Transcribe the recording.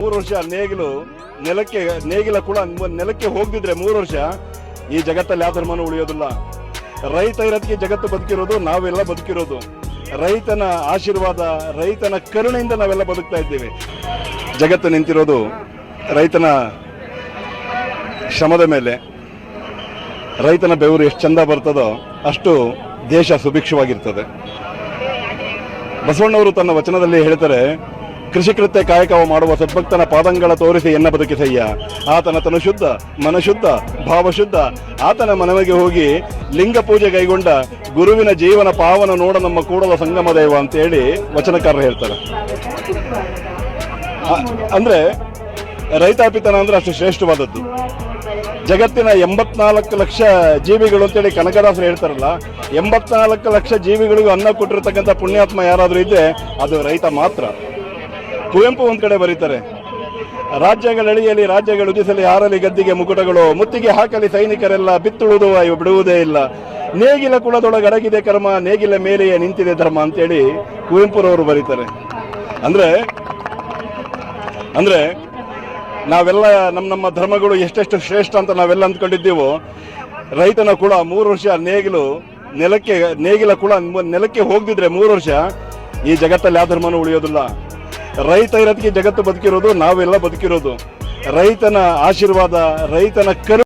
3 ವರ್ಷ ನೇಗಿಲ ಕೂಡ ನೆಲಕ್ಕೆ ಹೋಗದಿದ್ರೆ 3 ವರ್ಷ ಈ ಜಗತ್ತಲ್ಲಿ ಯಾವ ಧರ್ಮನೂ ಉಳಿಯೋದಿಲ್ಲ. ರೈತ ಇರೋದಕ್ಕೆ ಜಗತ್ತು ಬದುಕಿರೋದು, ನಾವೆಲ್ಲ ಬದುಕಿರೋದು. ರೈತನ ಆಶೀರ್ವಾದ, ರೈತನ ಕರುಣೆಯಿಂದ ನಾವೆಲ್ಲ ಬದುಕ್ತಾ ಇದ್ದೀವಿ. ಜಗತ್ತು ನಿಂತಿರೋದು ರೈತನ ಶ್ರಮದ ಮೇಲೆ. ರೈತನ ಬೆವರು ಎಷ್ಟು ಚಂದ ಬರ್ತದೋ ಅಷ್ಟು ದೇಶ ಸುಭಿಕ್ಷವಾಗಿರ್ತದೆ. ಬಸವಣ್ಣವರು ತನ್ನ ವಚನದಲ್ಲಿ ಹೇಳ್ತಾರೆ, ಕೃಷಿಕೃತ್ಯ ಕಾಯಕವ ಮಾಡುವ ಸದ್ಭಕ್ತನ ಪಾದಂಗಳ ತೋರಿಸಿ ಎನ್ನ ಬದುಕಿಸಯ್ಯ. ಆತನ ತನು ಶುದ್ಧ, ಮನಶುದ್ಧ, ಭಾವಶುದ್ಧ. ಆತನ ಮನವಿಗೆ ಹೋಗಿ ಲಿಂಗ ಪೂಜೆ ಕೈಗೊಂಡ ಗುರುವಿನ ಜೀವನ ಪಾವನ ನೋಡ ನಮ್ಮ ಕೂಡಲ ಸಂಗಮ ದೇವ ಅಂತೇಳಿ ವಚನಕಾರರು ಹೇಳ್ತಾರೆ. ಅಂದ್ರೆ ರೈತಾಪಿತನ ಅಂದ್ರೆ ಅಷ್ಟು ಶ್ರೇಷ್ಠವಾದದ್ದು. ಜಗತ್ತಿನ 84 ಲಕ್ಷ ಜೀವಿಗಳು ಅಂತೇಳಿ ಕನಕದಾಸರು ಹೇಳ್ತಾರಲ್ಲ, 84 ಲಕ್ಷ ಜೀವಿಗಳಿಗೂ ಅನ್ನ ಕೊಟ್ಟಿರ್ತಕ್ಕಂಥ ಪುಣ್ಯಾತ್ಮ ಯಾರಾದ್ರೂ ಇದ್ರೆ ಅದು ರೈತ ಮಾತ್ರ. ಕುವೆಂಪು ಒಂದ್ ಕಡೆ ಬರೀತಾರೆ, ರಾಜ್ಯಗಳೆಳೆಯಲಿ ರಾಜ್ಯಗಳು ಉದಿಸಲಿ ಹಾರಲಿ ಗದ್ದಿಗೆ ಮುಕುಟಗಳು, ಮುತ್ತಿಗೆ ಹಾಕಲಿ ಸೈನಿಕರೆಲ್ಲ ಬಿತ್ತುಳುದುವ ಬಿಡುವುದೇ ಇಲ್ಲ. ನೇಗಿಲ ಕುಳದೊಳಗೆ ಅಡಗಿದೆ ಕರ್ಮ, ನೇಗಿಲ ಮೇಲೆಯೇ ನಿಂತಿದೆ ಧರ್ಮ ಅಂತೇಳಿ ಕುವೆಂಪುರವರು ಬರೀತಾರೆ. ಅಂದ್ರೆ ನಾವೆಲ್ಲ ನಮ್ಮ ಧರ್ಮಗಳು ಎಷ್ಟೆಷ್ಟು ಶ್ರೇಷ್ಠ ಅಂತ ನಾವೆಲ್ಲ ಅಂದ್ಕೊಂಡಿದ್ದೀವೋ, ರೈತನ ಕೂಡ 3 ವರ್ಷ ನೇಗಿಲ ಕೂಡ ನೆಲಕ್ಕೆ ಹೋಗದಿದ್ರೆ 3 ವರ್ಷ ಈ ಜಗತ್ತಲ್ಲಿ ಯಾವ ಧರ್ಮನೂ ಉಳಿಯೋದಿಲ್ಲ. ರೈತ ಇರೋದಕ್ಕೆ ಜಗತ್ತು ಬದುಕಿರೋದು, ನಾವೆಲ್ಲ ಬದುಕಿರೋದು. ರೈತನ ಆಶೀರ್ವಾದ, ರೈತನ